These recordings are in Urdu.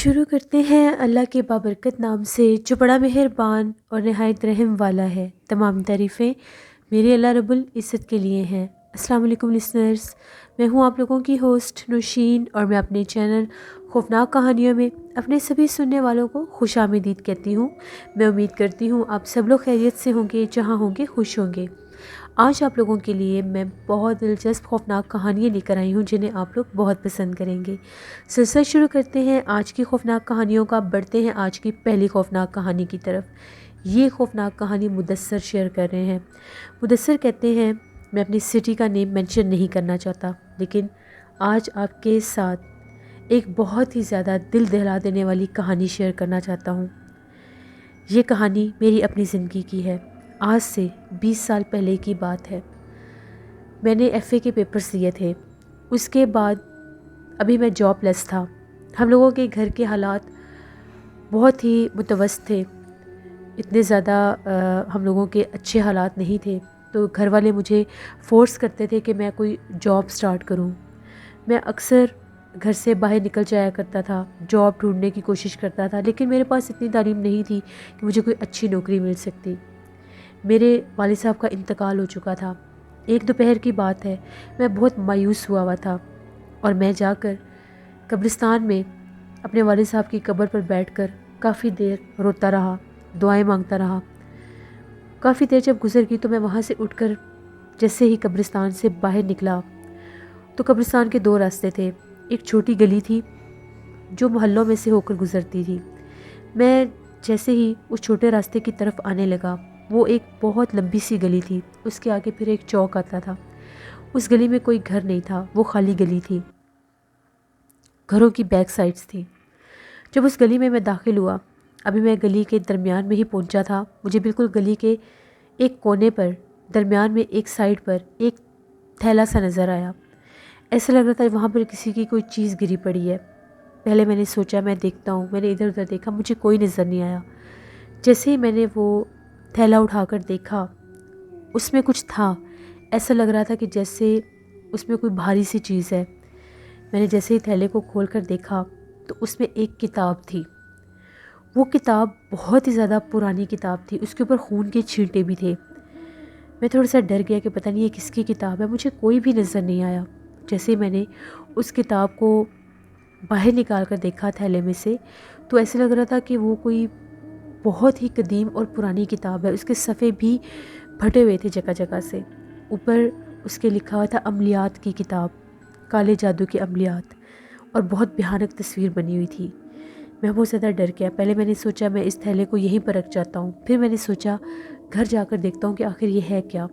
شروع کرتے ہیں اللہ کے بابرکت نام سے جو بڑا مہربان اور نہایت رحم والا ہے۔ تمام تعریفیں میرے اللہ رب العزت کے لیے ہیں۔ السلام علیکم لسنرز، میں ہوں آپ لوگوں کی ہوسٹ نوشین، اور میں اپنے چینل خوفناک کہانیوں میں اپنے سبھی سننے والوں کو خوش آمدید کہتی ہوں۔ میں امید کرتی ہوں آپ سب لوگ خیریت سے ہوں گے، جہاں ہوں گے خوش ہوں گے۔ آج آپ لوگوں کے لیے میں بہت دلچسپ خوفناک کہانیاں لے کر آئی ہوں جنہیں آپ لوگ بہت پسند کریں گے۔ سلسلہ شروع کرتے ہیں آج کی خوفناک کہانیوں کا۔ بڑھتے ہیں آج کی پہلی خوفناک کہانی کی طرف۔ یہ خوفناک کہانی مدثر شیئر کر رہے ہیں۔ مدثر کہتے ہیں، میں اپنی سٹی کا نیم مینشن نہیں کرنا چاہتا، لیکن آج آپ کے ساتھ ایک بہت ہی زیادہ دل دہلا دینے والی کہانی شیئر کرنا چاہتا ہوں۔ یہ کہانی میری اپنی زندگی کی ہے۔ آج سے 20 سال پہلے کی بات ہے۔ میں نے ایف اے کے پیپرز دیے تھے۔ اس کے بعد ابھی میں جاب لیس تھا۔ ہم لوگوں کے گھر کے حالات بہت ہی متوسط تھے، اتنے زیادہ ہم لوگوں کے اچھے حالات نہیں تھے، تو گھر والے مجھے فورس کرتے تھے کہ میں کوئی جاب سٹارٹ کروں۔ میں اکثر گھر سے باہر نکل جایا کرتا تھا، جاب ڈھونڈنے کی کوشش کرتا تھا، لیکن میرے پاس اتنی تعلیم نہیں تھی کہ مجھے کوئی اچھی نوکری مل سکتی۔ میرے والد صاحب کا انتقال ہو چکا تھا۔ ایک دوپہر کی بات ہے، میں بہت مایوس ہوا تھا، اور میں جا کر قبرستان میں اپنے والد صاحب کی قبر پر بیٹھ کر کافی دیر روتا رہا، دعائیں مانگتا رہا۔ کافی دیر جب گزر گئی تو میں وہاں سے اٹھ کر جیسے ہی قبرستان سے باہر نکلا تو قبرستان کے دو راستے تھے۔ ایک چھوٹی گلی تھی جو محلوں میں سے ہو کر گزرتی تھی۔ میں جیسے ہی اس چھوٹے راستے کی طرف آنے لگا، وہ ایک بہت لمبی سی گلی تھی، اس کے آگے پھر ایک چوک آتا تھا۔ اس گلی میں کوئی گھر نہیں تھا، وہ خالی گلی تھی، گھروں کی بیک سائڈز تھی۔ جب اس گلی میں داخل ہوا، ابھی میں گلی کے درمیان میں ہی پہنچا تھا، مجھے بالکل گلی کے ایک کونے پر درمیان میں ایک سائڈ پر ایک تھیلا سا نظر آیا۔ ایسا لگ رہا تھا وہاں پر کسی کی کوئی چیز گری پڑی ہے۔ پہلے میں نے سوچا میں دیکھتا ہوں، میں نے ادھر ادھر دیکھا، مجھے کوئی نظر نہیں آیا۔ جیسے ہی میں نے وہ تھیلا اٹھا کر دیکھا، اس میں کچھ تھا۔ ایسا لگ رہا تھا کہ جیسے اس میں کوئی بھاری سی چیز ہے۔ میں نے جیسے ہی تھیلے کو کھول کر دیکھا تو اس میں ایک کتاب تھی۔ وہ کتاب بہت ہی زیادہ پرانی کتاب تھی، اس کے اوپر خون کے چھینٹے بھی تھے۔ میں تھوڑا سا ڈر گیا کہ پتہ نہیں یہ کس کی کتاب ہے، مجھے کوئی بھی نظر نہیں آیا۔ جیسے ہی میں نے اس کتاب کو باہر نکال کر دیکھا تھیلے میں سے، تو ایسے لگ رہا تھا کہ وہ کوئی بہت ہی قدیم اور پرانی کتاب ہے۔ اس کے صفحے بھی پھٹے ہوئے تھے جگہ جگہ سے۔ اوپر اس کے لکھا ہوا تھا عملیات کی کتاب، کالے جادو کے عملیات، اور بہت بھیانک تصویر بنی ہوئی تھی۔ میں بہت زیادہ ڈر گیا۔ پہلے میں نے سوچا میں اس تھیلے کو یہیں پر رکھ جاتا ہوں، پھر میں نے سوچا گھر جا کر دیکھتا ہوں کہ آخر یہ ہے کیا۔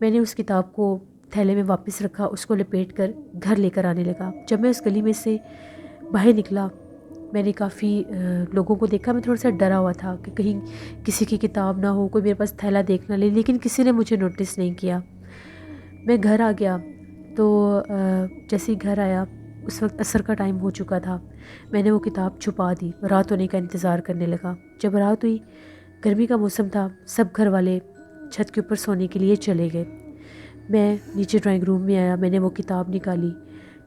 میں نے اس کتاب کو تھیلے میں واپس رکھا، اس کو لپیٹ کر گھر لے کر آنے لگا۔ جب میں اس گلی میں سے باہر نکلا، میں نے کافی لوگوں کو دیکھا۔ میں تھوڑا سا ڈرا ہوا تھا کہ کہیں کسی کی کتاب نہ ہو، کوئی میرے پاس تھیلا دیکھ نہ لے، لیکن کسی نے مجھے نوٹس نہیں کیا۔ میں گھر آ گیا تو جیسے ہی گھر آیا، اس وقت عصر کا ٹائم ہو چکا تھا۔ میں نے وہ کتاب چھپا دی، رات ہونے کا انتظار کرنے لگا۔ جب رات ہوئی، گرمی کا موسم تھا، سب گھر والے چھت کے اوپر سونے کے لیے چلے گئے۔ میں نیچے ڈرائنگ روم میں آیا، میں نے وہ کتاب نکالی۔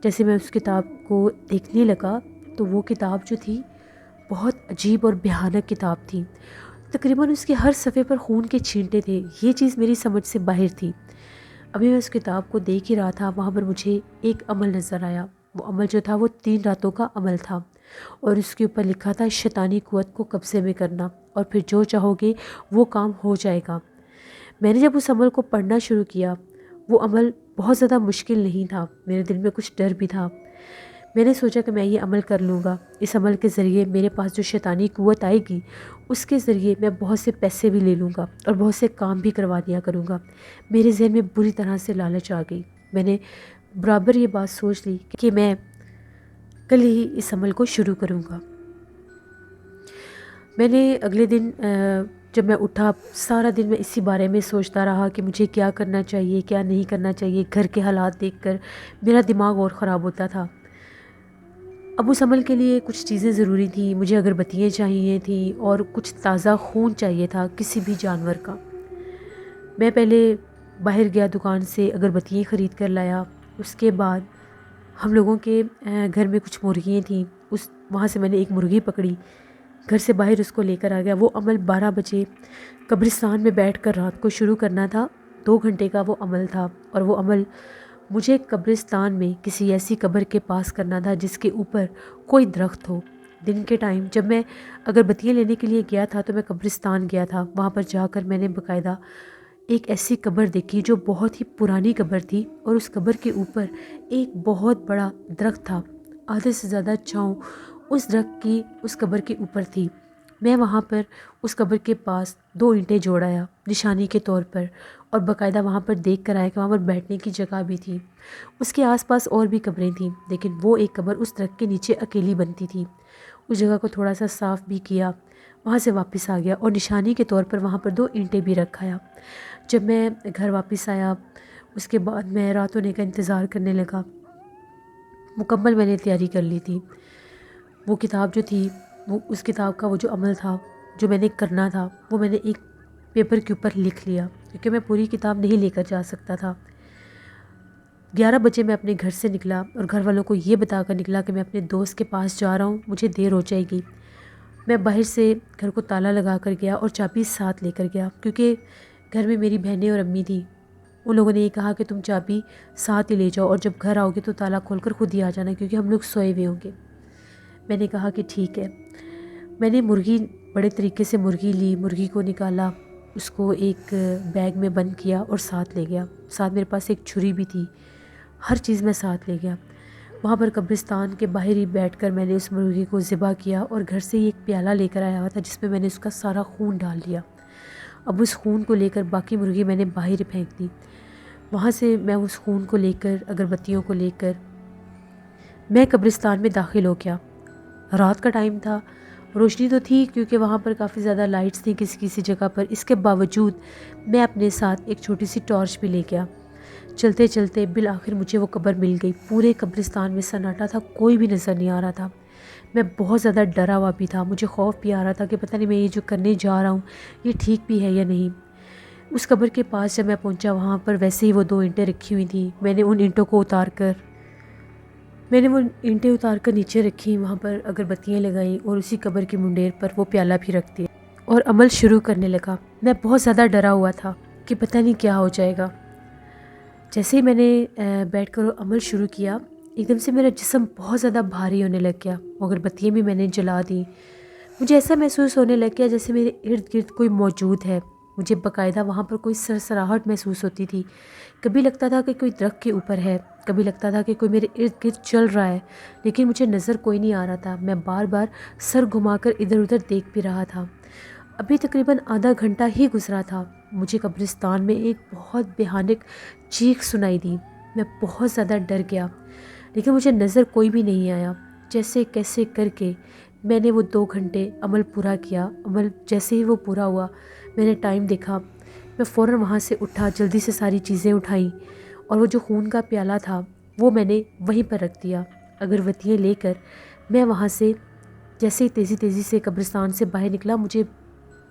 جیسے میں اس کتاب کو دیکھنے لگا تو وہ کتاب جو تھی بہت عجیب اور بھیانک کتاب تھی۔ تقریباً اس کے ہر صفحے پر خون کے چھینٹے تھے۔ یہ چیز میری سمجھ سے باہر تھی۔ ابھی میں اس کتاب کو دیکھ ہی رہا تھا، وہاں پر مجھے ایک عمل نظر آیا۔ وہ عمل جو تھا وہ 3 راتوں کا عمل تھا، اور اس کے اوپر لکھا تھا شیطانی قوت کو قبضے میں کرنا، اور پھر جو چاہو گے وہ کام ہو جائے گا۔ میں نے جب اس عمل کو پڑھنا شروع کیا، وہ عمل بہت زیادہ مشکل نہیں تھا، میرے دل میں کچھ ڈر بھی تھا۔ میں نے سوچا کہ میں یہ عمل کر لوں گا، اس عمل کے ذریعے میرے پاس جو شیطانی قوت آئے گی، اس کے ذریعے میں بہت سے پیسے بھی لے لوں گا اور بہت سے کام بھی کروا دیا کروں گا۔ میرے ذہن میں بری طرح سے لالچ آ گئی۔ میں نے برابر یہ بات سوچ لی کہ میں کل ہی اس عمل کو شروع کروں گا۔ میں نے اگلے دن جب میں اٹھا، سارا دن میں اسی بارے میں سوچتا رہا کہ مجھے کیا کرنا چاہیے، کیا نہیں کرنا چاہیے۔ گھر کے حالات دیکھ کر میرا دماغ اور خراب ہوتا تھا۔ اب اس عمل کے لیے کچھ چیزیں ضروری تھیں، مجھے اگربتیاں چاہیے تھیں اور کچھ تازہ خون چاہیے تھا کسی بھی جانور کا۔ میں پہلے باہر گیا دکان سے، اگربتیاں خرید کر لایا۔ اس کے بعد ہم لوگوں کے گھر میں کچھ مرغیاں تھیں، اس وہاں سے میں نے ایک مرغی پکڑی، گھر سے باہر اس کو لے کر آ گیا۔ وہ عمل 12 بجے قبرستان میں بیٹھ کر رات کو شروع کرنا تھا، 2 گھنٹے کا وہ عمل تھا، اور وہ عمل مجھے قبرستان میں کسی ایسی قبر کے پاس کرنا تھا جس کے اوپر کوئی درخت ہو۔ دن کے ٹائم جب میں اگر بتیاں لینے کے لیے گیا تھا تو میں قبرستان گیا تھا، وہاں پر جا کر میں نے باقاعدہ ایک ایسی قبر دیکھی جو بہت ہی پرانی قبر تھی، اور اس قبر کے اوپر ایک بہت بڑا درخت تھا، آدھے سے زیادہ چھاؤں اس درخت کی اس قبر کے اوپر تھی۔ میں وہاں پر اس قبر کے پاس 2 اینٹیں جوڑ آیا نشانی کے طور پر، اور باقاعدہ وہاں پر دیکھ کر آیا کہ وہاں پر بیٹھنے کی جگہ بھی تھی۔ اس کے آس پاس اور بھی قبریں تھیں، لیکن وہ ایک قبر اس درخت کے نیچے اکیلی بنتی تھی۔ اس جگہ کو تھوڑا سا صاف بھی کیا، وہاں سے واپس آ گیا، اور نشانی کے طور پر وہاں پر 2 اینٹیں بھی رکھایا۔ جب میں گھر واپس آیا اس کے بعد میں رات ہونے کا انتظار کرنے لگا۔ مکمل میں نے تیاری کر لی تھی۔ وہ کتاب جو تھی، وہ اس کتاب کا وہ جو عمل تھا جو میں نے کرنا تھا، وہ میں نے ایک پیپر کے اوپر لکھ لیا، کیونکہ میں پوری کتاب نہیں لے کر جا سکتا تھا۔ 11 بجے میں اپنے گھر سے نکلا اور گھر والوں کو یہ بتا کر نکلا کہ میں اپنے دوست کے پاس جا رہا ہوں، مجھے دیر ہو جائے گی۔ میں باہر سے گھر کو تالا لگا کر گیا اور چابی ساتھ لے کر گیا، کیونکہ گھر میں میری بہنیں اور امی تھی۔ ان لوگوں نے یہ کہا کہ تم چابی ساتھ ہی لے جاؤ، اور جب گھر آؤ گے تو تالا کھول کر خود ہی آ جانا، کیونکہ ہم لوگ سوئے ہوئے ہوں گے۔ میں نے کہا کہ ٹھیک ہے۔ میں نے مرغی بڑے طریقے سے مرغی لی، مرغی کو نکالا، اس کو ایک بیگ میں بند کیا اور ساتھ لے گیا۔ ساتھ میرے پاس ایک چھری بھی تھی، ہر چیز میں ساتھ لے گیا۔ وہاں پر قبرستان کے باہر ہی بیٹھ کر میں نے اس مرغی کو ذبح کیا، اور گھر سے ایک پیالہ لے کر آیا ہوا تھا جس میں میں نے اس کا سارا خون ڈال دیا۔ اب اس خون کو لے کر باقی مرغی میں نے باہر پھینک دی۔ وہاں سے میں اس خون کو لے کر، اگربتیوں کو لے کر میں قبرستان میں داخل ہو گیا۔ رات کا ٹائم تھا، روشنی تو تھی کیونکہ وہاں پر کافی زیادہ لائٹس تھیں کسی کسی جگہ پر، اس کے باوجود میں اپنے ساتھ ایک چھوٹی سی ٹارچ بھی لے گیا۔ چلتے چلتے بالآخر مجھے وہ قبر مل گئی۔ پورے قبرستان میں سناٹا تھا، کوئی بھی نظر نہیں آ رہا تھا۔ میں بہت زیادہ ڈرا ہوا بھی تھا، مجھے خوف بھی آ رہا تھا کہ پتہ نہیں میں یہ جو کرنے جا رہا ہوں یہ ٹھیک بھی ہے یا نہیں۔ اس قبر کے پاس جب میں پہنچا، وہاں پر ویسے ہی وہ 2 اینٹیں رکھی ہوئی تھیں۔ میں نے ان اینٹوں کو اتار کر نیچے رکھی، وہاں پر اگربتیاں لگائیں، اور اسی قبر کی منڈیر پر وہ پیالہ بھی رکھ دیا اور عمل شروع کرنے لگا۔ میں بہت زیادہ ڈرا ہوا تھا کہ پتہ نہیں کیا ہو جائے گا۔ جیسے ہی میں نے بیٹھ کر عمل شروع کیا، ایک دم سے میرا جسم بہت زیادہ بھاری ہونے لگ گیا، اگربتیاں بھی میں نے جلا دیں۔ مجھے ایسا محسوس ہونے لگ گیا جیسے میرے ارد گرد کوئی موجود ہے۔ مجھے باقاعدہ وہاں پر کوئی سرسراہٹ محسوس ہوتی تھی۔ کبھی لگتا تھا کہ کوئی درخت کے اوپر ہے، کبھی لگتا تھا کہ کوئی میرے ارد گرد چل رہا ہے، لیکن مجھے نظر کوئی نہیں آ رہا تھا۔ میں بار بار سر گھما کر ادھر ادھر دیکھ بھی رہا تھا۔ ابھی تقریباً آدھا گھنٹہ ہی گزرا تھا، مجھے قبرستان میں ایک بہت بھیانک چیخ سنائی دی۔ میں بہت زیادہ ڈر گیا، لیکن مجھے نظر کوئی بھی نہیں آیا۔ جیسے کیسے کر کے میں نے وہ 2 گھنٹے عمل پورا کیا۔ عمل جیسے ہی وہ پورا ہوا، میں نے ٹائم دیکھا، میں فوراً وہاں سے اٹھا، جلدی سے ساری چیزیں اٹھائیں، اور وہ جو خون کا پیالہ تھا وہ میں نے وہیں پر رکھ دیا۔ اگربتیاں لے کر میں وہاں سے جیسے ہی تیزی سے قبرستان سے باہر نکلا، مجھے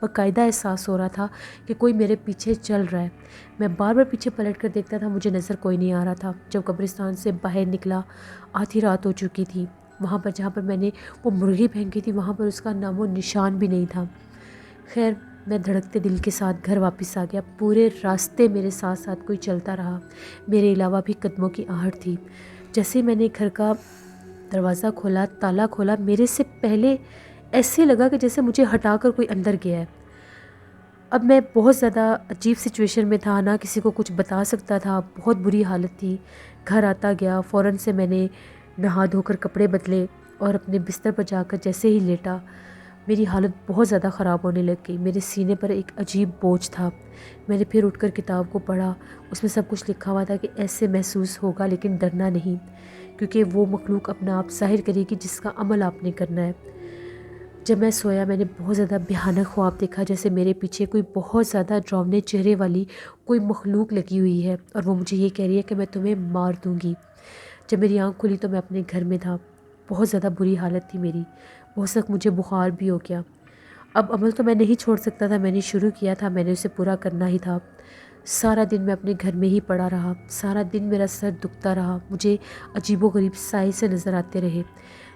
باقاعدہ احساس ہو رہا تھا کہ کوئی میرے پیچھے چل رہا ہے۔ میں بار بار پیچھے پلٹ کر دیکھتا تھا، مجھے نظر کوئی نہیں آ رہا تھا۔ جب قبرستان سے باہر نکلا، آدھی رات ہو چکی تھی۔ وہاں پر جہاں پر میں نے وہ مرغی پھینکی تھی، وہاں پر اس کا نام و نشان بھی نہیں تھا۔ خیر، میں دھڑکتے دل کے ساتھ گھر واپس آ گیا۔ پورے راستے میرے ساتھ ساتھ کوئی چلتا رہا، میرے علاوہ بھی قدموں کی آہٹ تھی۔ جیسے میں نے گھر کا دروازہ کھولا، تالا کھولا، میرے سے پہلے ایسے لگا کہ جیسے مجھے ہٹا کر کوئی اندر گیا ہے۔ اب میں بہت زیادہ عجیب سچویشن میں تھا، نہ کسی کو کچھ بتا سکتا تھا، بہت بری حالت تھی۔ گھر آتا گیا، فوراً سے میں نے نہا دھو کر کپڑے بدلے اور اپنے بستر پر جا کر جیسے ہی لیٹا، میری حالت بہت زیادہ خراب ہونے لگ گئی۔ میرے سینے پر ایک عجیب بوجھ تھا۔ میں نے پھر اٹھ کر کتاب کو پڑھا، اس میں سب کچھ لکھا ہوا تھا کہ ایسے محسوس ہوگا لیکن ڈرنا نہیں، کیونکہ وہ مخلوق اپنا آپ ظاہر کرے گی جس کا عمل آپ نے کرنا ہے۔ جب میں سویا، میں نے بہت زیادہ بھیانک خواب دیکھا، جیسے میرے پیچھے کوئی بہت زیادہ ڈراؤنے چہرے والی کوئی مخلوق لگی ہوئی ہے، اور وہ مجھے یہ کہہ رہی ہے کہ میں تمہیں مار دوں گی۔ جب میری آنکھ کھلی تو میں اپنے گھر میں تھا۔ بہت زیادہ بری حالت تھی میری، بہت سخت مجھے بخار بھی ہو گیا۔ اب عمل تو میں نہیں چھوڑ سکتا تھا، میں نے شروع کیا تھا، میں نے اسے پورا کرنا ہی تھا۔ سارا دن میں اپنے گھر میں ہی پڑا رہا، سارا دن میرا سر دکھتا رہا، مجھے عجیب و غریب سائے سے نظر آتے رہے،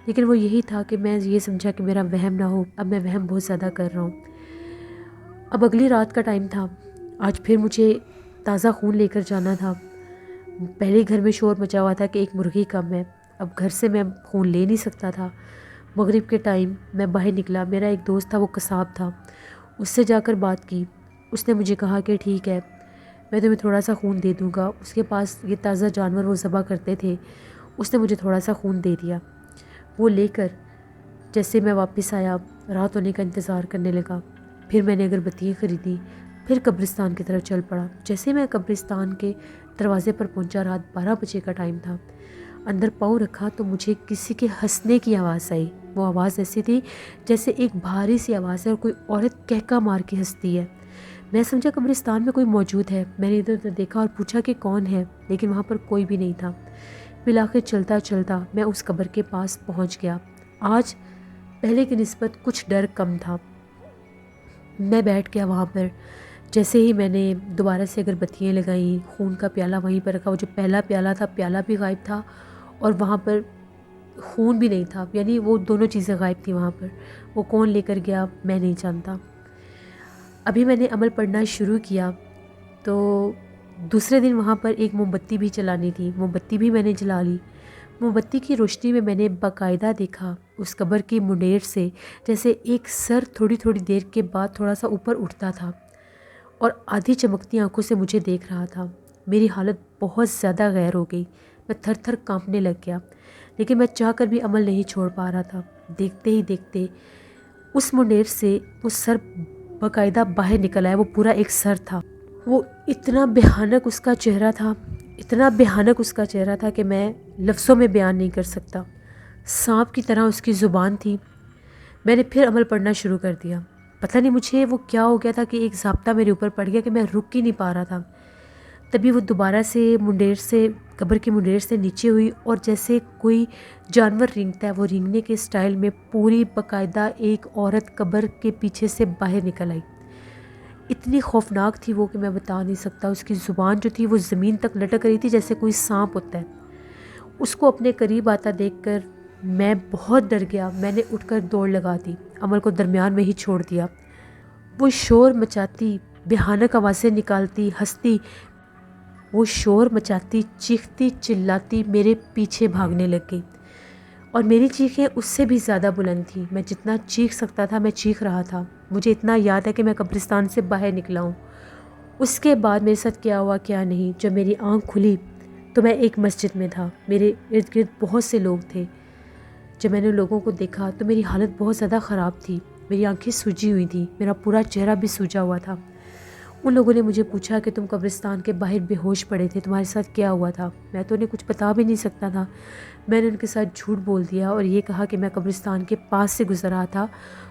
لیکن وہ یہی تھا کہ میں یہ سمجھا کہ میرا وہم نہ ہو، اب میں وہم بہت زیادہ کر رہا ہوں۔ اب اگلی رات کا ٹائم تھا، آج پھر مجھے تازہ خون لے کر جانا تھا۔ پہلے گھر میں شور مچا ہوا تھا کہ ایک مرغی کم ہے، اب گھر سے میں خون لے نہیں سکتا تھا۔ مغرب کے ٹائم میں باہر نکلا، میرا ایک دوست تھا، وہ قصاب تھا، اس سے جا کر بات کی۔ اس نے مجھے کہا کہ ٹھیک ہے، میں تمہیں تھوڑا سا خون دے دوں گا۔ اس کے پاس یہ تازہ جانور وہ ذبح کرتے تھے، اس نے مجھے تھوڑا سا خون دے دیا۔ وہ لے کر جیسے میں واپس آیا، رات ہونے کا انتظار کرنے لگا۔ پھر میں نے اگربتیاں خریدی، پھر قبرستان کی طرف چل پڑا۔ جیسے میں قبرستان کے دروازے پر پہنچا، رات 12 بجے کا ٹائم تھا، اندر پاؤں رکھا تو مجھے کسی کے ہنسنے کی آواز آئی۔ وہ آواز ایسی تھی جیسے ایک بھاری سی آواز ہے اور کوئی عورت کہکا مار کے ہنستی ہے۔ میں سمجھا قبرستان میں کوئی موجود ہے، میں نے ادھر ادھر دیکھا اور پوچھا کہ کون ہے، لیکن وہاں پر کوئی بھی نہیں تھا۔ بالآخر چلتا چلتا میں اس قبر کے پاس پہنچ گیا۔ آج پہلے کی نسبت کچھ ڈر کم تھا۔ میں بیٹھ گیا وہاں پر۔ جیسے ہی میں نے دوبارہ سے اگربتیاں لگائیں، خون کا پیالہ وہیں پر رکھا، وہ جو پہلا پیالہ تھا، پیالہ بھی غائب تھا اور وہاں پر خون بھی نہیں تھا، یعنی وہ دونوں چیزیں غائب تھیں وہاں پر۔ وہ کون لے کر گیا میں نہیں جانتا۔ ابھی میں نے عمل پڑھنا شروع کیا تو دوسرے دن وہاں پر ایک موم بتی بھی جلانی تھی، موم بتی بھی میں نے جلا لی۔ موم بتی کی روشنی میں نے باقاعدہ دیکھا اس قبر کی منڈیر سے جیسے ایک سر تھوڑی تھوڑی دیر کے بعد تھوڑا سا اوپر اٹھتا تھا اور آدھی چمکتی آنکھوں سے مجھے دیکھ رہا تھا۔ میری حالت بہت زیادہ غیر ہو گئی، میں تھر تھر کانپنے لگ گیا، لیکن میں چاہ کر بھی عمل نہیں چھوڑ پا رہا تھا۔ دیکھتے ہی دیکھتے اس منڈیر سے وہ سر باقاعدہ باہر نکل آیا۔ وہ پورا ایک سر تھا، وہ اتنا بھیانک اس کا چہرہ تھا، اتنا بھیانک اس کا چہرہ تھا کہ میں لفظوں میں بیان نہیں کر سکتا۔ سانپ کی طرح اس کی زبان تھی۔ میں نے پھر عمل پڑھنا شروع کر دیا۔ پتہ نہیں مجھے وہ کیا ہو گیا تھا کہ ایک ضابطہ میرے اوپر پڑ گیا کہ میں رک ہی نہیں پا رہا تھا۔ تبھی وہ دوبارہ سے منڈیر سے، قبر کی منڈیر سے نیچے ہوئی اور جیسے کوئی جانور رینگتا ہے، وہ رینگنے کے سٹائل میں پوری باقاعدہ ایک عورت قبر کے پیچھے سے باہر نکل آئی۔ اتنی خوفناک تھی وہ کہ میں بتا نہیں سکتا۔ اس کی زبان جو تھی وہ زمین تک لٹک رہی تھی جیسے کوئی سانپ ہوتا ہے۔ اس کو اپنے قریب آتا دیکھ کر میں بہت ڈر گیا۔ میں نے اٹھ کر دوڑ لگا دی، عمل کو درمیان میں ہی چھوڑ دیا۔ وہ شور مچاتی، بھیانک آوازیں نکالتی، ہنستی، وہ شور مچاتی، چیختی چلاتی میرے پیچھے بھاگنے لگ گئی اور میری چیخیں اس سے بھی زیادہ بلند تھیں۔ میں جتنا چیخ سکتا تھا میں چیخ رہا تھا۔ مجھے اتنا یاد ہے کہ میں قبرستان سے باہر نکلا ہوں۔ اس کے بعد میرے ساتھ کیا ہوا کیا نہیں، جب میری آنکھ کھلی تو میں ایک مسجد میں تھا، میرے ارد گرد بہت سے لوگ تھے۔ جب میں نے لوگوں کو دیکھا تو میری حالت بہت زیادہ خراب تھی، میری آنکھیں سوجی ہوئی تھیں، میرا پورا چہرہ بھی سوجا ہوا تھا۔ ان لوگوں نے مجھے پوچھا کہ تم قبرستان کے باہر بے ہوش پڑے تھے، تمہارے ساتھ کیا ہوا تھا؟ میں تو انہیں کچھ بتا بھی نہیں سکتا تھا۔ میں نے ان کے ساتھ جھوٹ بول دیا اور یہ کہا کہ میں قبرستان کے پاس سے گزر رہا تھا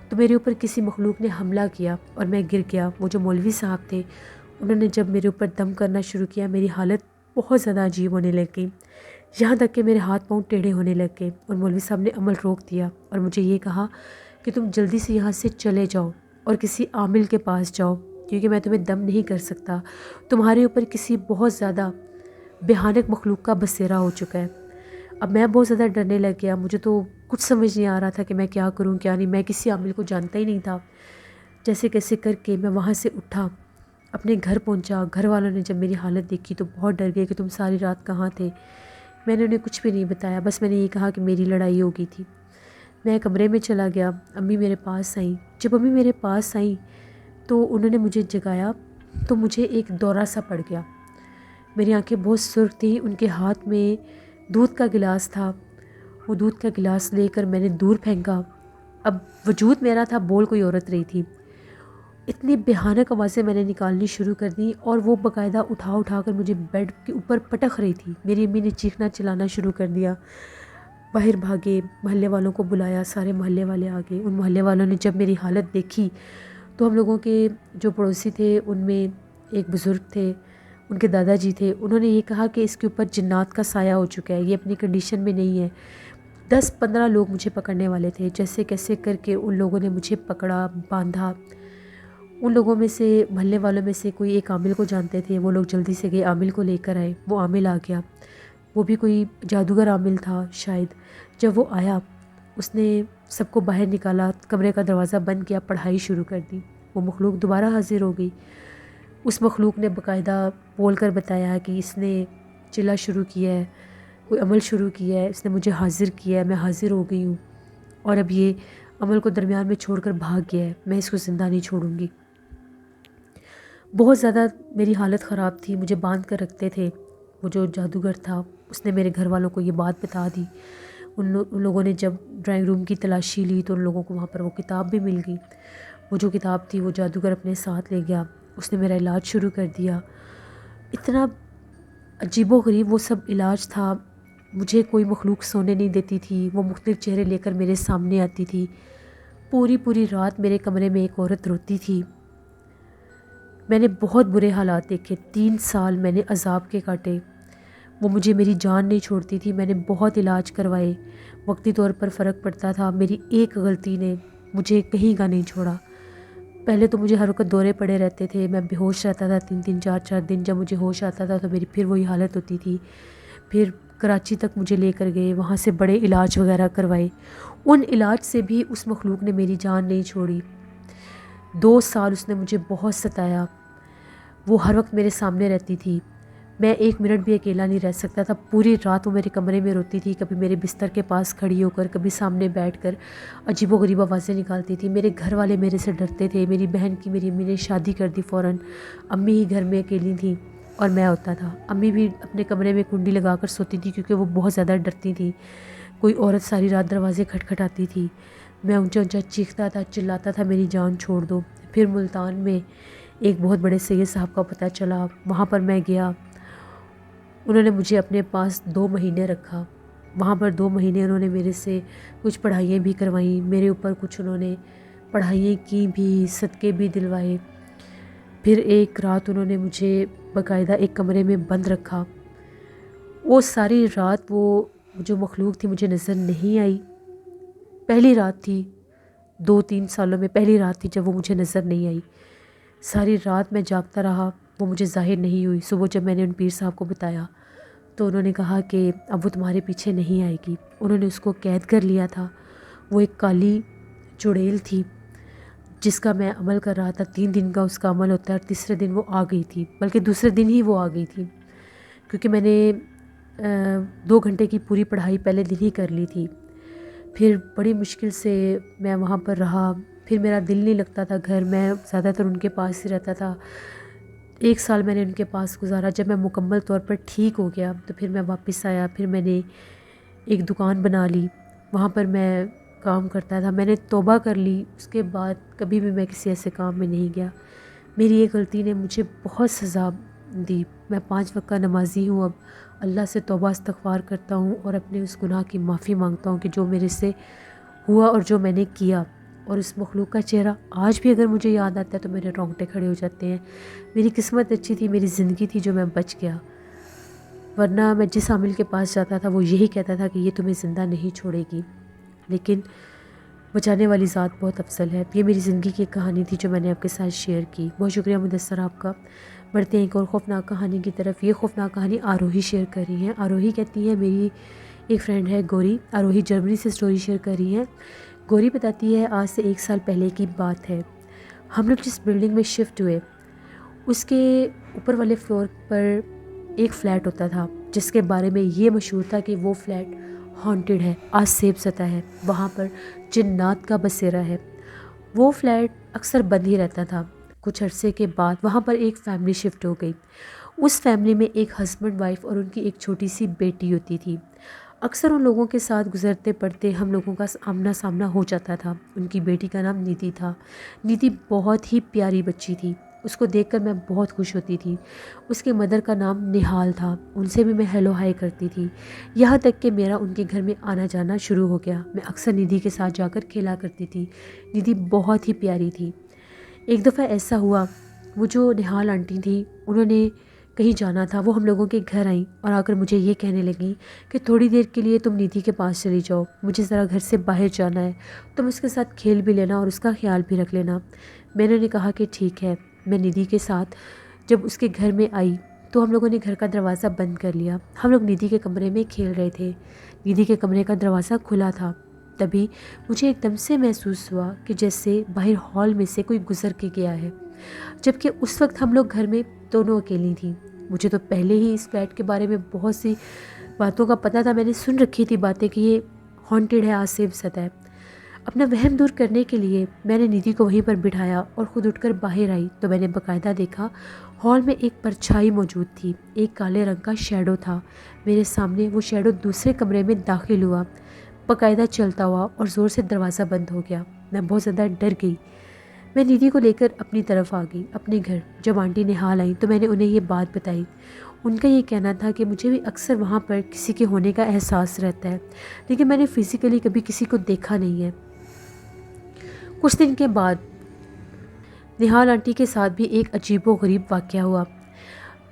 تو میرے اوپر کسی مخلوق نے حملہ کیا اور میں گر گیا۔ وہ جو مولوی صاحب تھے انہوں نے جب میرے اوپر دم کرنا شروع کیا، میری حالت بہت زیادہ عجیب ہونے لگ گئی، یہاں تک کہ میرے ہاتھ پاؤں ٹیڑھے ہونے لگ گئے اور مولوی صاحب نے عمل روک دیا اور مجھے یہ کہا کہ تم جلدی سے یہاں سے چلے جاؤ اور کسی عامل کے پاس جاؤ، کیونکہ میں تمہیں دم نہیں کر سکتا، تمہارے اوپر کسی بہت زیادہ بھیانک مخلوق کا بسیرا ہو چکا ہے۔ اب میں بہت زیادہ ڈرنے لگ گیا، مجھے تو کچھ سمجھ نہیں آ رہا تھا کہ میں کیا کروں کیا نہیں۔ میں کسی عامل کو جانتا ہی نہیں تھا۔ جیسے کیسے کر کے میں وہاں سے اٹھا، اپنے گھر پہنچا۔ گھر والوں نے جب میری حالت دیکھی تو بہت ڈر گئے کہ تم ساری رات کہاں تھے؟ میں نے انہیں کچھ بھی نہیں بتایا، بس میں نے یہ کہا کہ میری لڑائی ہو گئی تھی۔ میں کمرے میں چلا گیا، امی میرے پاس آئیں۔ جب امی میرے پاس آئیں تو انہوں نے مجھے جگایا تو مجھے ایک دورہ سا پڑ گیا۔ میری آنکھیں بہت سرخ تھیں، ان کے ہاتھ میں دودھ کا گلاس تھا۔ وہ دودھ کا گلاس لے کر میں نے دور پھینکا۔ اب وجود میرا تھا، بول کوئی عورت رہی تھی۔ اتنی بھیانک آوازیں میں نے نکالنی شروع کر دیں اور وہ باقاعدہ اٹھا کر مجھے بیڈ کے اوپر پٹک رہی تھی۔ میری امی نے چیخنا چلانا شروع کر دیا۔ باہر بھاگے، محلے والوں کو بلایا، سارے محلے والے آ گئے۔ ان محلے والوں نے جب میری حالت دیکھی تو ہم لوگوں کے جو پڑوسی تھے ان میں ایک بزرگ تھے، ان کے دادا جی تھے، انہوں نے یہ کہا کہ اس کے اوپر جنات کا سایہ ہو چکا ہے، یہ اپنی کنڈیشن میں نہیں ہے۔ 10-15 لوگ مجھے پکڑنے والے تھے، جیسے کیسے کر کے ان لوگوں نے مجھے پکڑا، باندھا۔ ان لوگوں میں سے، محلے والوں میں سے کوئی ایک عامل کو جانتے تھے، وہ لوگ جلدی سے گئے، عامل کو لے کر آئے۔ وہ عامل آ گیا، وہ بھی کوئی جادوگر عامل تھا شاید۔ جب وہ آیا اس نے سب کو باہر نکالا، کمرے کا دروازہ بند کیا، پڑھائی شروع کر دی۔ وہ مخلوق دوبارہ حاضر ہو گئی۔ اس مخلوق نے باقاعدہ بول کر بتایا کہ اس نے چلا شروع کیا ہے، کوئی عمل شروع کیا ہے، اس نے مجھے حاضر کیا ہے، میں حاضر ہو گئی ہوں، اور اب یہ عمل کو درمیان میں چھوڑ کر بھاگ گیا ہے، میں اس کو زندہ نہیں چھوڑوں گی۔ بہت زیادہ میری حالت خراب تھی، مجھے باندھ کر رکھتے تھے۔ وہ جو جادوگر تھا اس نے میرے گھر والوں کو یہ بات بتا دی۔ ان لوگوں نے جب ڈرائنگ روم کی تلاشی لی تو ان لوگوں کو وہاں پر وہ کتاب بھی مل گئی۔ وہ جو کتاب تھی وہ جادوگر اپنے ساتھ لے گیا، اس نے میرا علاج شروع کر دیا۔ اتنا عجیب و غریب وہ سب علاج تھا، مجھے کوئی مخلوق سونے نہیں دیتی تھی، وہ مختلف چہرے لے کر میرے سامنے آتی تھی۔ پوری رات میرے کمرے میں ایک عورت روتی تھی۔ میں نے بہت برے حالات دیکھے، 3 سال میں نے عذاب کے کاٹے۔ وہ مجھے میری جان نہیں چھوڑتی تھی، میں نے بہت علاج کروائے، وقتی طور پر فرق پڑتا تھا۔ میری ایک غلطی نے مجھے کہیں کا نہیں چھوڑا۔ پہلے تو مجھے ہر وقت دورے پڑے رہتے تھے، میں بے ہوش رہتا تھا 3 4 دن۔ جب مجھے ہوش آتا تھا تو میری پھر وہی حالت ہوتی تھی۔ پھر کراچی تک مجھے لے کر گئے، وہاں سے بڑے علاج وغیرہ کروائے۔ ان علاج سے بھی اس مخلوق نے میری جان نہیں چھوڑی۔ 2 سال اس نے مجھے بہت ستایا۔ وہ ہر وقت میرے سامنے رہتی تھی، میں 1 منٹ بھی اکیلا نہیں رہ سکتا تھا۔ پوری رات وہ میرے کمرے میں روتی تھی، کبھی میرے بستر کے پاس کھڑی ہو کر، کبھی سامنے بیٹھ کر عجیب و غریب آوازیں نکالتی تھی۔ میرے گھر والے میرے سے ڈرتے تھے۔ میری بہن کی میری امی نے شادی کر دی فوراً، امی ہی گھر میں اکیلی تھیں اور میں ہوتا تھا۔ امی بھی اپنے کمرے میں کنڈی لگا کر سوتی تھی کیونکہ وہ بہت زیادہ ڈرتی تھیں۔ کوئی عورت ساری رات دروازے کھٹکھٹاتی تھی، میں اونچا چیختا تھا، چلاتا تھا میری جان چھوڑ دو۔ پھر ملتان میں ایک بہت بڑے سید صاحب کا پتہ چلا، وہاں پر میں گیا۔ انہوں نے مجھے اپنے پاس 2 مہینے رکھا۔ وہاں پر 2 مہینے انہوں نے میرے سے کچھ پڑھائیاں بھی کروائیں، میرے اوپر کچھ انہوں نے پڑھائیاں کی بھی، صدقے بھی دلوائے۔ پھر ایک رات انہوں نے مجھے باقاعدہ ایک کمرے میں بند رکھا۔ وہ ساری رات وہ جو مخلوق تھی مجھے نظر نہیں آئی۔ پہلی رات تھی 2 3 سالوں میں، پہلی رات تھی جب وہ مجھے نظر نہیں آئی۔ ساری رات میں جاگتا رہا، وہ مجھے ظاہر نہیں ہوئی۔ صبح جب میں نے ان پیر صاحب کو بتایا تو انہوں نے کہا کہ اب وہ تمہارے پیچھے نہیں آئے گی۔ انہوں نے اس کو قید کر لیا تھا۔ وہ ایک کالی چڑیل تھی جس کا میں عمل کر رہا تھا۔ 3 دن کا اس کا عمل ہوتا ہے اور تیسرے دن وہ آ گئی تھی، بلکہ دوسرے دن ہی وہ آ گئی تھی، کیونکہ میں نے 2 گھنٹے کی پوری پڑھائی پہلے دن ہی کر لی تھی۔ پھر بڑی مشکل سے میں وہاں پر رہا۔ پھر میرا دل نہیں لگتا تھا گھر، میں زیادہ تر ان کے پاس ہی رہتا تھا۔ 1 سال میں نے ان کے پاس گزارا۔ جب میں مکمل طور پر ٹھیک ہو گیا تو پھر میں واپس آیا۔ پھر میں نے ایک دکان بنا لی، وہاں پر میں کام کرتا تھا۔ میں نے توبہ کر لی، اس کے بعد کبھی بھی میں کسی ایسے کام میں نہیں گیا۔ میری ایک غلطی نے مجھے بہت سزا دی۔ میں 5 وقت کا نمازی ہوں، اب اللہ سے توبہ استغفار کرتا ہوں اور اپنے اس گناہ کی معافی مانگتا ہوں کہ جو میرے سے ہوا اور جو میں نے کیا۔ اور اس مخلوق کا چہرہ آج بھی اگر مجھے یاد آتا ہے تو میرے رونگٹے کھڑے ہو جاتے ہیں۔ میری قسمت اچھی تھی، میری زندگی تھی جو میں بچ گیا، ورنہ میں جس عامل کے پاس جاتا تھا وہ یہی کہتا تھا کہ یہ تمہیں زندہ نہیں چھوڑے گی، لیکن بچانے والی ذات بہت افضل ہے۔ یہ میری زندگی کی ایک کہانی تھی جو میں نے آپ کے ساتھ شیئر کی۔ بہت شکریہ مدثر آپ کا۔ بڑھتے ہیں ایک اور خوفناک کہانی کی طرف۔ یہ خوفناک کہانی آروہی شیئر کر رہی ہیں۔ آروہی کہتی ہے میری ایک فرینڈ ہے گوری، آروہی جرمنی سے سٹوری شیئر کر رہی ہیں۔ گوری بتاتی ہے آج سے 1 سال پہلے کی بات ہے، ہم لوگ جس بلڈنگ میں شفٹ ہوئے اس کے اوپر والے فلور پر ایک فلیٹ ہوتا تھا جس کے بارے میں یہ مشہور تھا کہ وہ فلیٹ ہانٹڈ ہے، آسیب زدہ ہے، وہاں پر جنات کا بسیرا ہے۔ وہ فلیٹ اکثر بند ہی رہتا تھا۔ کچھ عرصے کے بعد وہاں پر ایک فیملی شفٹ ہو گئی۔ اس فیملی میں ایک ہسبینڈ وائف اور ان کی ایک چھوٹی سی بیٹی ہوتی تھی۔ اکثر ان لوگوں کے ساتھ گزرتے پڑھتے ہم لوگوں کا آمنا سامنا ہو جاتا تھا۔ ان کی بیٹی کا نام نیتی تھا۔ نیتی بہت ہی پیاری بچی تھی، اس کو دیکھ کر میں بہت خوش ہوتی تھی۔ اس کے مدر کا نام نہال تھا، ان سے بھی میں ہیلو ہائی کرتی تھی، یہاں تک کہ میرا ان کے گھر میں آنا جانا شروع ہو گیا۔ میں اکثر ندھی کے ساتھ جا کر کھیلا کرتی تھی۔ ندھی بہت ہی پیاری تھی۔ ایک دفعہ ایسا ہوا، وہ جو نہال آنٹی تھیں انہوں نے کہیں جانا تھا، وہ ہم لوگوں کے گھر آئیں اور آ کر مجھے یہ کہنے لگیں کہ تھوڑی دیر کے لیے تم ندھی کے پاس چلی جاؤ، مجھے ذرا گھر سے باہر جانا ہے، تم اس کے ساتھ کھیل بھی لینا اور اس کا خیال بھی رکھ لینا۔ میں نے کہا کہ ٹھیک ہے۔ میں ندھی کے ساتھ جب اس کے گھر میں آئی تو ہم لوگوں نے گھر کا دروازہ بند کر لیا۔ ہم لوگ ندھی کے کمرے میں کھیل رہے تھے، ندھی کے کمرے کا دروازہ کھلا تھا۔ تبھی مجھے ایک دم سے محسوس ہوا کہ جیسے باہر ہال میں سے کوئی گزر کے گیا ہے، جبکہ اس وقت ہم لوگ گھر میں دونوں اکیلی تھیں۔ مجھے تو پہلے ہی اس فلیٹ کے بارے میں بہت سی باتوں کا پتہ تھا، میں نے سن رکھی تھی باتیں کہ یہ ہانٹیڈ ہے، آصف زدہ ہے۔ اپنا وہم دور کرنے کے لیے میں نے ندھی کو وہیں پر بٹھایا اور خود اٹھ کر باہر آئی تو میں نے باقاعدہ دیکھا ہال میں ایک پرچھائی موجود تھی، ایک کالے رنگ کا شیڈو تھا میرے سامنے۔ وہ شیڈو دوسرے کمرے میں داخل ہوا، باقاعدہ چلتا ہوا اور زور سے دروازہ بند ہو گیا۔ میں بہت زیادہ ڈر گئی۔ میں ندھی کو لے کر اپنی طرف آ گئی، اپنے گھر۔ جب آنٹی نہال آئیں تو میں نے انہیں یہ بات بتائی۔ ان کا یہ کہنا تھا کہ مجھے بھی اکثر وہاں پر کسی کے ہونے کا احساس رہتا ہے، لیکن میں نے فزیکلی کبھی کسی کو دیکھا نہیں ہے۔ کچھ دن کے بعد نہال آنٹی کے ساتھ بھی ایک عجیب و غریب واقعہ ہوا۔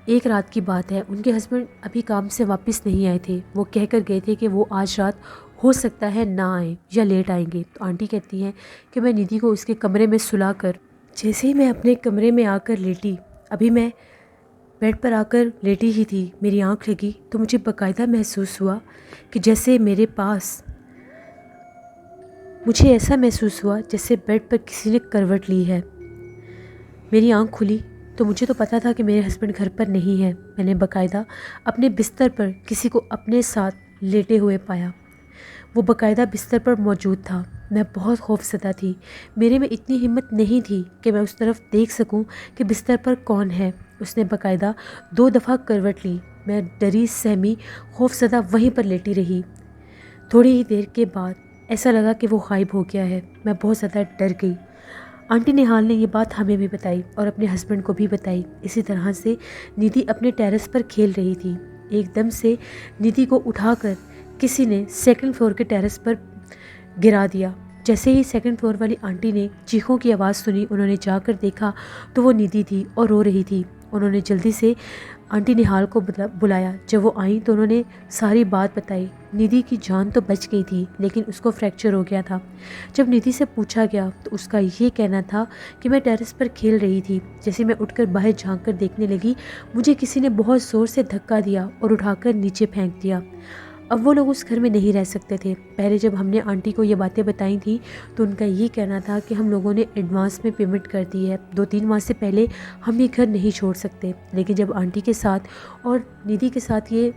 ایک رات کی بات ہے، ان کے ہسبینڈ ابھی کام سے واپس نہیں آئے تھے۔ وہ کہہ کر گئے تھے کہ وہ آج رات ہو سکتا ہے نہ آئیں یا لیٹ آئیں گے۔ تو آنٹی کہتی ہیں کہ میں ندھی کو اس کے کمرے میں سلا کر جیسے ہی میں اپنے کمرے میں آ کر لیٹی، ابھی میں بیڈ پر آ کر لیٹی ہی تھی، میری آنکھ لگی تو مجھے باقاعدہ محسوس ہوا کہ جیسے میرے پاس، مجھے ایسا محسوس ہوا جیسے بیڈ پر کسی نے کروٹ لی ہے۔ میری آنکھ کھلی تو مجھے تو پتا تھا کہ میرے ہسبینڈ گھر پر نہیں ہے۔ میں نے باقاعدہ اپنے بستر پر کسی کو اپنے ساتھ لیٹے ہوئے پایا۔ وہ باقاعدہ بستر پر موجود تھا۔ میں بہت خوفزدہ تھی، میرے میں اتنی ہمت نہیں تھی کہ میں اس طرف دیکھ سکوں کہ بستر پر کون ہے۔ اس نے باقاعدہ 2 دفعہ کروٹ لی۔ میں ڈری سہمی خوفزدہ وہیں پر لیٹی رہی۔ تھوڑی ہی دیر کے بعد ایسا لگا کہ وہ غائب ہو گیا ہے۔ میں بہت زیادہ ڈر گئی۔ آنٹی نہال نے یہ بات ہمیں بھی بتائی اور اپنے ہسبینڈ کو بھی بتائی۔ اسی طرح سے ندھی اپنے ٹیرس پر کھیل رہی تھی، ایک دم سے ندھی کو اٹھا کر کسی نے 2nd فلور کے ٹیرس پر گرا دیا۔ جیسے ہی 2nd فلور والی آنٹی نے چیخوں کی آواز سنی، انہوں نے جا کر دیکھا تو وہ ندھی تھی اور رو رہی تھی۔ انہوں نے جلدی سے آنٹی نہال کو بلایا۔ جب وہ آئیں تو انہوں نے ساری بات بتائی۔ ندھی کی جان تو بچ گئی تھی لیکن اس کو فریکچر ہو گیا تھا۔ جب ندھی سے پوچھا گیا تو اس کا یہ کہنا تھا کہ میں ٹیرس پر کھیل رہی تھی، جیسے میں اٹھ کر باہر جھانک کر دیکھنے لگی، مجھے کسی نے بہت زور سے دھکا دیا اور اٹھا کر نیچے پھینک دیا۔ اب وہ لوگ اس گھر میں نہیں رہ سکتے تھے۔ پہلے جب ہم نے آنٹی کو یہ باتیں بتائی تھیں تو ان کا یہ کہنا تھا کہ ہم لوگوں نے ایڈوانس میں پیمنٹ کر دی ہے، 2-3 ماہ سے پہلے ہم یہ گھر نہیں چھوڑ سکتے۔ لیکن جب آنٹی کے ساتھ اور ندھی کے ساتھ یہ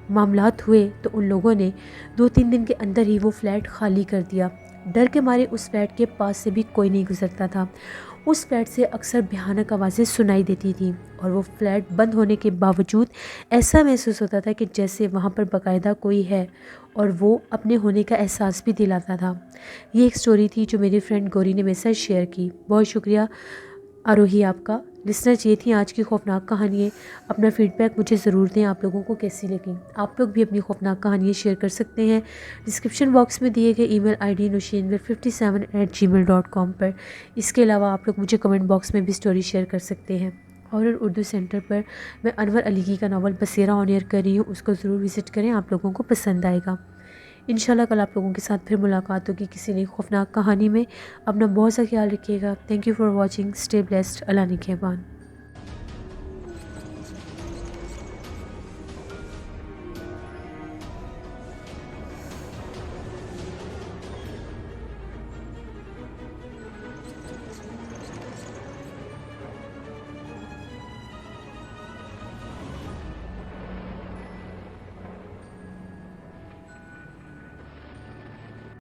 معاملات ہوئے تو ان لوگوں نے 2-3 دن کے اندر ہی وہ فلیٹ خالی کر دیا۔ ڈر کے مارے اس فلیٹ کے پاس سے بھی کوئی نہیں گزرتا تھا۔ اس فلیٹ سے اکثر بھیانک آوازیں سنائی دیتی تھیں اور وہ فلیٹ بند ہونے کے باوجود ایسا محسوس ہوتا تھا کہ جیسے وہاں پر باقاعدہ کوئی ہے اور وہ اپنے ہونے کا احساس بھی دلاتا تھا۔ یہ ایک سٹوری تھی جو میری فرینڈ گوری نے میرے ساتھ شیئر کی۔ بہت شکریہ آروہی آپ کا۔ لسنرز، یہ تھیں آج کی خوفناک کہانیاں۔ اپنا فیڈ بیک مجھے ضرور دیں، آپ لوگوں کو کیسی لگیں۔ آپ لوگ بھی اپنی خوفناک کہانیاں شیئر کر سکتے ہیں ڈسکرپشن باکس میں دیے گئے ای میل آئی ڈی nushinmir57@gmail.com پر۔ اس کے علاوہ آپ لوگ مجھے کمنٹ باکس میں بھی سٹوری شیئر کر سکتے ہیں۔ ہارر اردو سینٹر پر میں انور علیگی کا ناول بصیرہ آن ایئر کر رہی ہوں، اس کو ضرور وزٹ کریں، آپ لوگوں کو پسند آئے گا۔ انشاءاللہ کل آپ لوگوں کے ساتھ پھر ملاقات ہوگی کسی نئی خوفناک کہانی میں۔ اپنا بہت سا خیال رکھیے گا۔ Thank you for watching, stay blessed, اللہ نگہبان۔